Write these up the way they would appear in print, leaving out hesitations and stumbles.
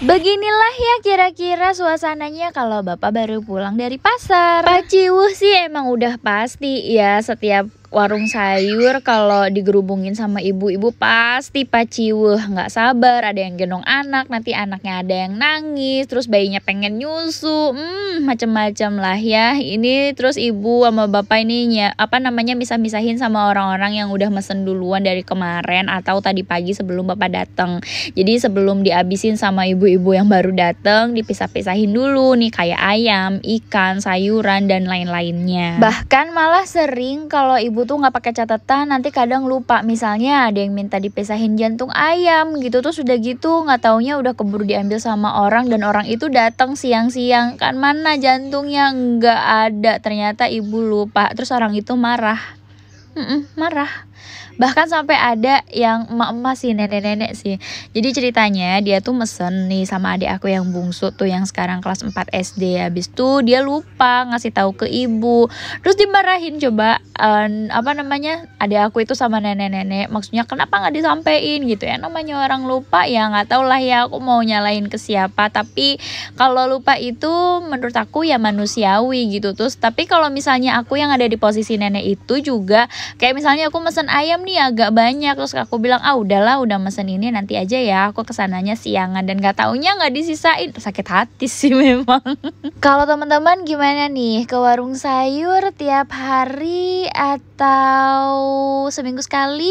Beginilah ya kira-kira suasananya kalau bapak baru pulang dari pasar. Paciwuh sih emang udah pasti ya, setiap warung sayur kalau digerubungin sama ibu-ibu pasti paciwuh, nggak sabar, ada yang gendong anak, nanti anaknya ada yang nangis, terus bayinya pengen nyusu, macem-macem lah ya. Ini terus ibu sama bapak ini misah-misahin sama orang-orang yang udah mesen duluan dari kemarin atau tadi pagi sebelum bapak datang. Jadi sebelum dihabisin sama ibu-ibu yang baru datang, dipisah-pisahin dulu nih kayak ayam, ikan, sayuran dan lain-lainnya. Bahkan malah sering kalau ibu tuh nggak pakai catatan, nanti kadang lupa, misalnya ada yang minta dipisahin jantung ayam gitu, tuh sudah gitu nggak taunya udah keburu diambil sama orang dan orang itu datang siang-siang, kan mana jantungnya nggak ada, ternyata ibu lupa, terus orang itu marah. Marah. Bahkan sampai ada yang emak-emak sih, nenek-nenek sih. Jadi ceritanya dia tuh mesen nih sama adik aku yang bungsu tuh yang sekarang kelas 4 SD. Habis tuh dia lupa ngasih tahu ke ibu. Terus dimarahin coba adik aku itu sama nenek-nenek. Maksudnya kenapa nggak disampein gitu ya. Namanya orang lupa ya, nggak tahu lah ya aku mau nyalain ke siapa. Tapi kalau lupa itu menurut aku ya manusiawi gitu. Terus tapi kalau misalnya aku yang ada di posisi nenek itu juga kayak misalnya aku mesen ayam nih agak banyak, terus aku bilang udahlah udah mesen ini nanti aja ya, aku kesananya siangan, dan gak taunya nggak disisain, sakit hati sih memang. Kalau teman-teman gimana nih, ke warung sayur tiap hari atau seminggu sekali?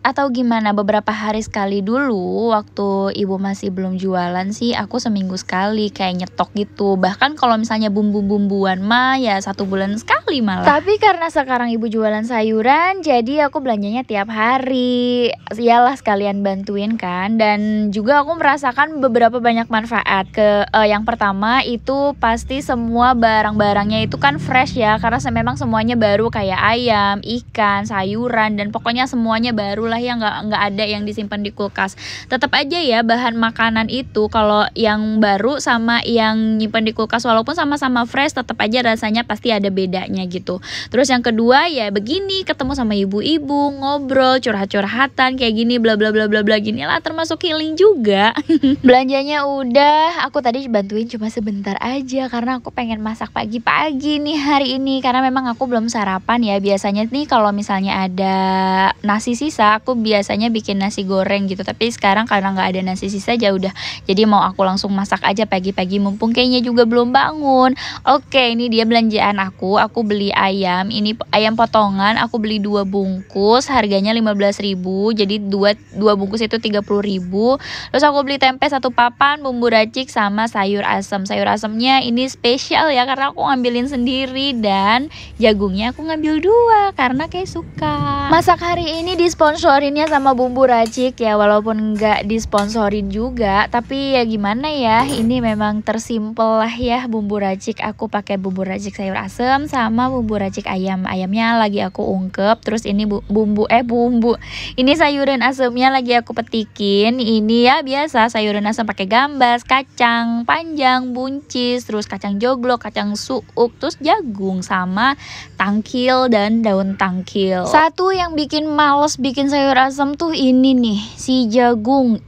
Atau gimana, beberapa hari sekali? Dulu waktu ibu masih belum jualan sih aku seminggu sekali kayak nyetok gitu. Bahkan kalau misalnya bumbu-bumbuan mah ya 1 bulan sekali malah. Tapi karena sekarang ibu jualan sayuran, jadi aku belanjanya tiap hari. Iyalah sekalian bantuin kan. Dan juga aku merasakan beberapa banyak manfaat. Yang pertama itu pasti semua barang-barangnya itu kan fresh ya, karena memang semuanya baru kayak ayam, ikan, sayuran, dan pokoknya semuanya baru lah ya, nggak ada yang disimpan di kulkas. Tetap aja ya bahan makanan itu kalau yang baru sama yang nyimpan di kulkas walaupun sama-sama fresh, tetap aja rasanya pasti ada bedanya gitu. Terus yang kedua ya begini, ketemu sama ibu-ibu, ngobrol, curhat-curhatan kayak gini, bla bla bla bla bla gini lah, termasuk healing juga. Belanjanya udah, aku tadi bantuin cuma sebentar aja karena aku pengen masak pagi-pagi nih hari ini, karena memang aku belum sarapan ya. Biasanya nih kalau misalnya ada nasi sisa, aku biasanya bikin nasi goreng gitu, tapi sekarang karena nggak ada nasi sisa ya udah, jadi mau aku langsung masak aja pagi-pagi mumpung kayaknya juga belum bangun. Oke, ini dia belanjaan aku beli ayam, ini ayam potongan, aku beli 2 bungkus, harganya 15.000, jadi 2 bungkus itu 30.000. Terus aku beli tempe 1 papan, bumbu racik sama sayur asem. Sayur asemnya ini spesial ya karena aku ngambilin sendiri, dan jagungnya aku ngambil 2 karena kayak suka. Masak hari ini disponsorinnya sama bumbu racik ya, walaupun nggak disponsorin juga, tapi ya gimana ya, ini memang tersimpel lah ya bumbu racik. Aku pakai bumbu racik sayur asem sama bumbu racik ayam. Ayamnya lagi aku ungkep, terus ini bumbu ini sayuran asemnya lagi aku petikin. Ini ya biasa sayuran asem pakai gambas, kacang panjang, buncis, terus kacang joglo, kacang suuk, terus jagung sama tangkil dan daun tangkil. Satu yang bikin males bikin sayur asem tuh ini nih, si jagung.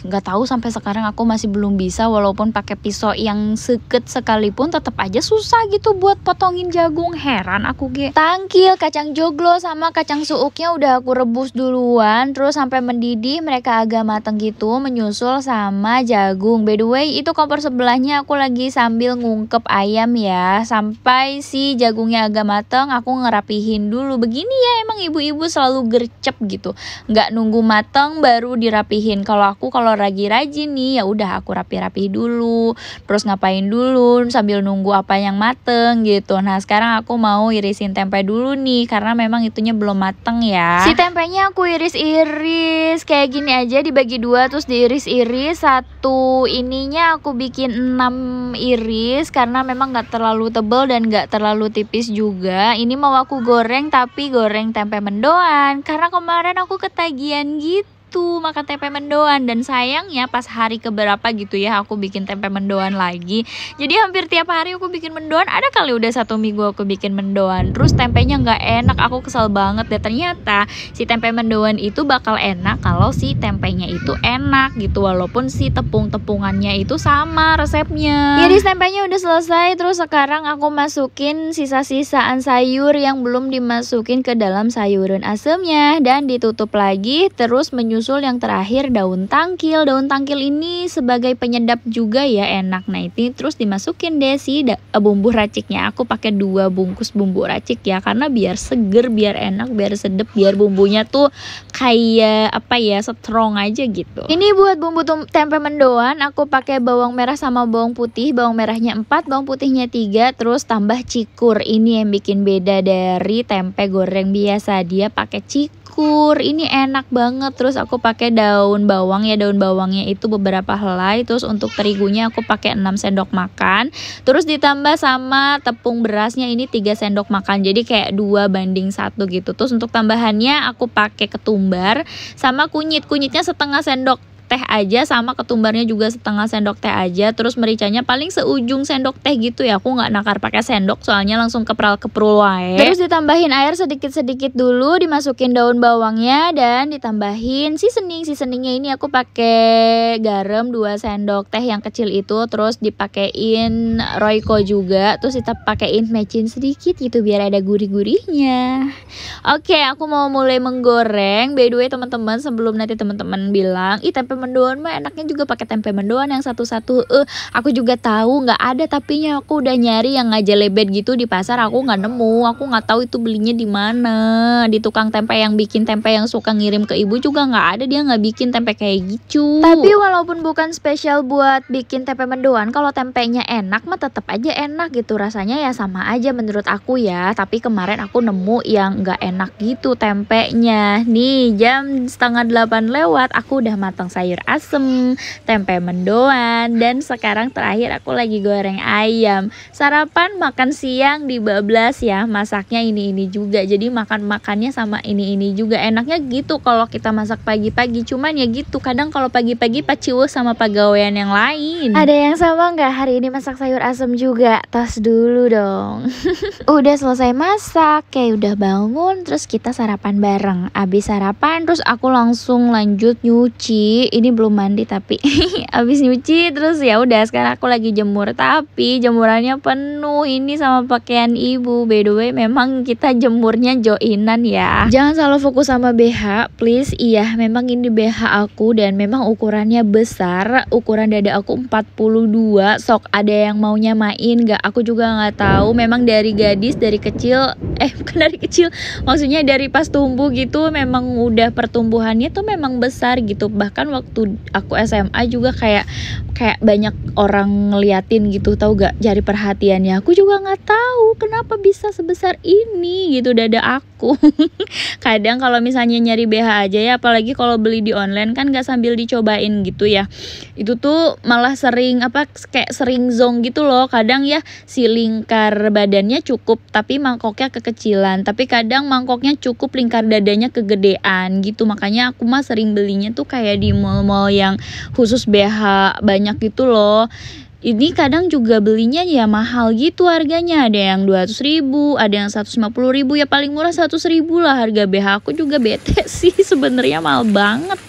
Nggak tahu sampai sekarang aku masih belum bisa, walaupun pakai pisau yang seket sekalipun tetap aja susah gitu buat potongin jagung. Heran aku tangkil, kacang joglo sama kacang suuknya udah aku rebus duluan, terus sampai mendidih, mereka agak mateng gitu, menyusul sama jagung. By the way, itu kompor sebelahnya aku lagi sambil ngungkep ayam ya, sampai si jagungnya agak mateng aku ngerapihin dulu. Begini ya emang ibu-ibu selalu gercep gitu, nggak nunggu mateng baru dirapihin. Kalau lagi rajin nih ya udah aku rapi-rapi dulu, terus ngapain dulu sambil nunggu apa yang mateng gitu. Nah sekarang aku mau irisin tempe dulu nih karena memang itunya belum mateng ya. Si tempenya aku iris-iris kayak gini aja, dibagi 2 terus diiris-iris. Satu ininya aku bikin 6 iris karena memang nggak terlalu tebal dan nggak terlalu tipis juga. Ini mau aku goreng, tapi goreng tempe mendoan karena kemarin aku ketagihan gitu. gitu makan tempe mendoan. Dan sayangnya pas hari keberapa gitu ya aku bikin tempe mendoan lagi. Jadi hampir tiap hari aku bikin mendoan, ada kali udah 1 minggu aku bikin mendoan. Terus tempenya nggak enak, aku kesel banget deh. Ternyata si tempe mendoan itu bakal enak kalau si tempenya itu enak gitu, walaupun si tepung-tepungannya itu sama resepnya. Jadi tempenya udah selesai. Terus sekarang aku masukin sisa-sisaan sayur yang belum dimasukin ke dalam sayuran asemnya dan ditutup lagi. Terus menyusul yang terakhir daun tangkil. Daun tangkil ini sebagai penyedap juga ya, enak. Nah ini terus dimasukin deh si bumbu raciknya. Aku pakai 2 bungkus bumbu racik ya, karena biar seger, biar enak, biar sedep, biar bumbunya tuh kayak apa ya, strong aja gitu. Ini buat bumbu tempe mendoan aku pakai bawang merah sama bawang putih. Bawang merahnya 4, bawang putihnya 3, terus tambah cikur. Ini yang bikin beda dari tempe goreng biasa, dia pakai cikur. Ini enak banget. Terus aku pakai daun bawang ya, daun bawangnya itu beberapa helai. Terus untuk terigunya aku pakai 6 sendok makan. Terus ditambah sama tepung berasnya ini 3 sendok makan. Jadi kayak 2:1 gitu. Terus untuk tambahannya aku pakai ketumbar sama kunyit. Kunyitnya setengah sendok teh aja, sama ketumbarnya juga setengah sendok teh aja. Terus mericanya paling seujung sendok teh gitu ya, aku nggak nakar pakai sendok soalnya langsung keprul wae. Terus ditambahin air sedikit-sedikit dulu, dimasukin daun bawangnya dan ditambahin seasoningnya ini aku pakai garam 2 sendok teh yang kecil itu. Terus dipakein Royco juga, terus kita pakein mecin sedikit gitu biar ada gurih-gurihnya. Oke, aku mau mulai menggoreng. By the way teman-teman, sebelum nanti teman-teman bilang ih tempe mendoan mah enaknya juga pakai tempe mendoan yang satu-satu, aku juga tahu nggak ada tapinya. Aku udah nyari yang ngajelebet gitu di pasar, aku nggak nemu. Aku nggak tahu itu belinya di mana. Di tukang tempe yang bikin tempe yang suka ngirim ke ibu juga nggak ada, dia nggak bikin tempe kayak gitu. Tapi walaupun bukan spesial buat bikin tempe mendoan, kalau tempenya enak mah tetap aja enak gitu, rasanya ya sama aja menurut aku ya. Tapi kemarin aku nemu yang nggak enak gitu tempenya. Nih jam 7:30 lewat, aku udah matang sayur asem, tempe mendoan, dan sekarang terakhir aku lagi goreng ayam. Sarapan makan siang dibablas ya, masaknya ini juga. Jadi makannya sama ini juga. Enaknya gitu kalau kita masak pagi-pagi. Cuman ya gitu, kadang kalau pagi-pagi paciweh sama pegawaian yang lain. Ada yang sama nggak hari ini masak sayur asem juga? Tas dulu dong. Udah selesai masak, kayak udah bangun, terus kita sarapan bareng. Abis sarapan terus aku langsung lanjut nyuci. Ini belum mandi tapi abis nyuci terus ya udah sekarang aku lagi jemur, tapi jemurannya penuh ini sama pakaian ibu. By the way memang kita jemurnya joinan ya, jangan selalu fokus sama BH please. Iya memang ini BH aku dan memang ukurannya besar, ukuran dada aku 42. Sok ada yang mau nyamain gak? Aku juga nggak tahu. Memang dari gadis, dari kecil, bukan dari kecil, maksudnya dari pas tumbuh gitu memang udah pertumbuhannya tuh memang besar gitu. Bahkan waktu aku SMA juga kayak banyak orang ngeliatin gitu, tahu gak, cari perhatiannya. Aku juga nggak tahu kenapa bisa sebesar ini gitu dada aku. Kadang kalau misalnya nyari BH aja ya, apalagi kalau beli di online kan nggak sambil dicobain gitu ya, itu tuh malah sering kayak sering zong gitu loh. Kadang ya si lingkar badannya cukup tapi mangkoknya kekecilan, tapi kadang mangkoknya cukup lingkar dadanya kegedean gitu. Makanya aku mah sering belinya tuh kayak di mall-mall yang khusus BH banyak gitu loh. Ini kadang juga belinya ya mahal gitu harganya, ada yang 200.000, ada yang 150.000, ya paling murah 100.000 lah harga BH. Aku juga bete sih sebenarnya, mahal banget.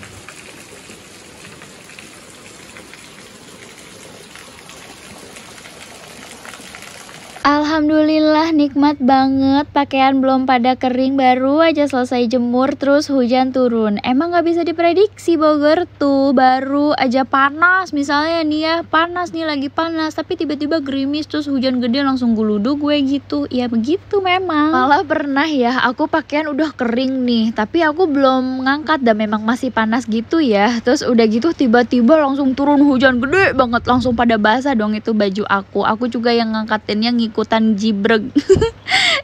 Alhamdulillah nikmat banget, pakaian belum pada kering, baru aja selesai jemur terus hujan turun. Emang gak bisa diprediksi Bogor tuh, baru aja panas misalnya nih ya, panas nih lagi panas, tapi tiba-tiba gerimis terus hujan gede langsung geluduk gue gitu. Ya begitu memang. Malah pernah ya aku pakaian udah kering nih tapi aku belum ngangkat dan memang masih panas gitu ya. Terus udah gitu tiba-tiba langsung turun hujan gede banget, langsung pada basah dong itu baju aku. Aku juga yang ngangkatinnya ikutan jibreg.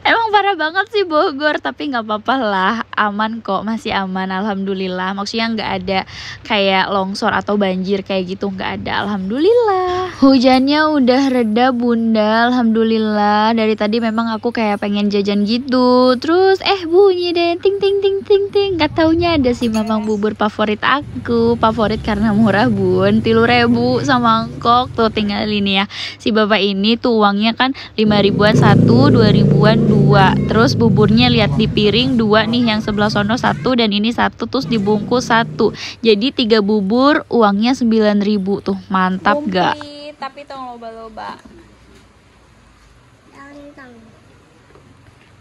Emang parah banget sih Bogor, tapi nggak apa-apa lah, aman kok, masih aman alhamdulillah. Maksudnya nggak ada kayak longsor atau banjir kayak gitu, nggak ada alhamdulillah. Hujannya udah reda bunda, alhamdulillah. Dari tadi memang aku kayak pengen jajan gitu, terus bunyi deh ting ting ting ting ting. Gak taunya ada si mamang bubur favorit aku, favorit karena murah bun, 3.000 sama mangkok tuh. Tinggal ini ya, si bapak ini tuh uangnya kan 5 ribuan satu, 2 ribuan dua, terus buburnya lihat di piring dua nih, yang sebelah sono satu dan ini satu, terus dibungkus satu, jadi 3 bubur uangnya 9.000 tuh, mantap gak? Tapi tong loba-loba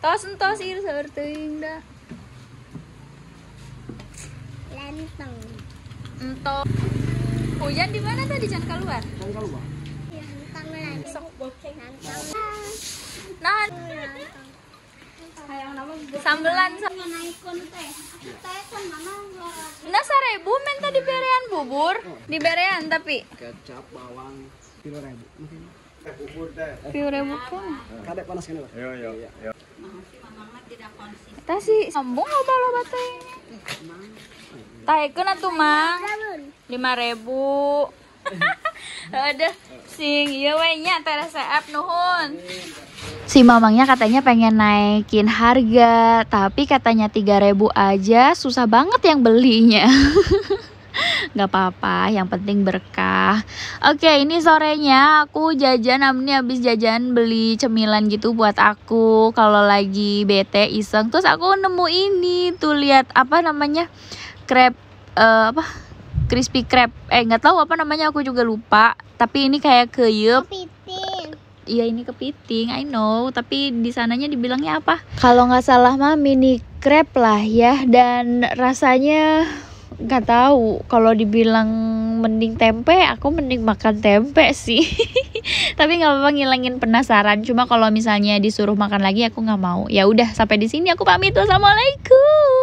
tos entos ir seperti dah lenteng entos. Hujan di mana tadi? Jangan keluar. Nah, sambelan nah 1.000 men tadi berean bubur di berean, tapi kecap bawang 3.000 bubur teh 3.000 kan kadek panas kan. Yo kita sih sambung loba-loba teh taikeun atuh mang 5.000. Aduh sing ieu we nya teh resep nuhun. Si mamangnya katanya pengen naikin harga, tapi katanya 3.000 aja susah banget yang belinya. Gak apa-apa, yang penting berkah. Oke, ini sorenya aku jajan, ini habis jajan beli cemilan gitu buat aku kalau lagi bete iseng. Terus aku nemu ini tuh, lihat apa namanya, crab crispy crab, nggak tahu apa namanya, aku juga lupa. Tapi ini kayak keyup. Iya ini kepiting, I know. Tapi di sananya dibilangnya apa? Kalau nggak salah mah mini crab lah ya. Dan rasanya nggak tahu. Kalau dibilang mending tempe, aku mending makan tempe sih. Tapi nggak apa-apa, ngilangin penasaran. Cuma kalau misalnya disuruh makan lagi, aku nggak mau. Ya udah, sampai di sini aku pamit. Wassalamualaikum.